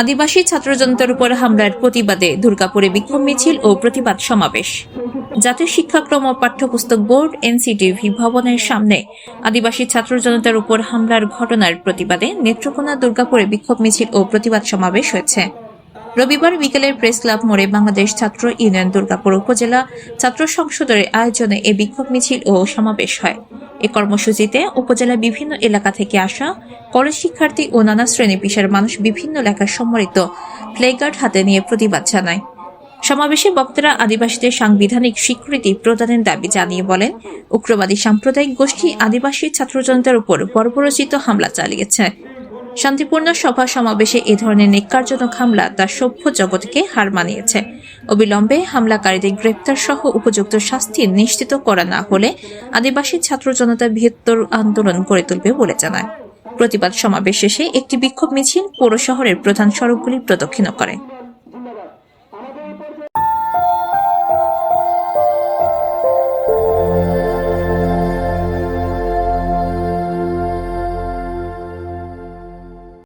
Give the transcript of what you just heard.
আদিবাসী ছাত্র জনতার উপর হামলার প্রতিবাদে দুর্গাপুরে বিক্ষোভ মিছিল ও প্রতিবাদ সমাবেশ। জাতীয় শিক্ষাক্রম ও পাঠ্যপুস্তক বোর্ড এনসিটিভি ভবনের সামনে আদিবাসী ছাত্র জনতার উপর হামলার ঘটনার প্রতিবাদে নেত্রকোনা দুর্গাপুরে বিক্ষোভ মিছিল ও প্রতিবাদ সমাবেশ হয়েছে। রবিবার বিকেলে প্রেস ক্লাব মোড়ে বাংলাদেশ ছাত্র ইউনিয়ন দুর্গাপুর উপজেলা ছাত্র সংসদের আয়োজনে এ বিক্ষোভ মিছিল ও সমাবেশ হয়। এ কর্মসূচিতে উপজেলার বিভিন্ন এলাকা থেকে আসা কলেজ শিক্ষার্থী ও নানা শ্রেণী পেশার মানুষ বিভিন্ন এলাকার সম্মানিত প্লেকার্ড হাতে নিয়ে প্রতিবাদ জানায়। সমাবেশে বক্তারা আদিবাসীদের সাংবিধানিক স্বীকৃতি প্রদানের দাবি জানিয়ে বলেন, উগ্রবাদী সাম্প্রদায়িক গোষ্ঠী আদিবাসী ছাত্র জনতার উপর বর্বরোচিত হামলা চালিয়েছে। শান্তিপূর্ণ সভা সমাবেশে এ ধরনের ন্যাক্কারজনক হামলা তার সভ্য জগৎকে হার মানিয়েছে। অবিলম্বে হামলাকারীদের গ্রেপ্তার সহ উপযুক্ত শাস্তি নিশ্চিত করা না হলে আদিবাসী ছাত্র জনতা বৃহত্তর আন্দোলন গড়ে তুলবে বলে জানায়। প্রতিবাদ সমাবেশ শেষে একটি বিক্ষোভ মিছিল পৌর শহরের প্রধান সড়কগুলি প্রদক্ষিণ করে।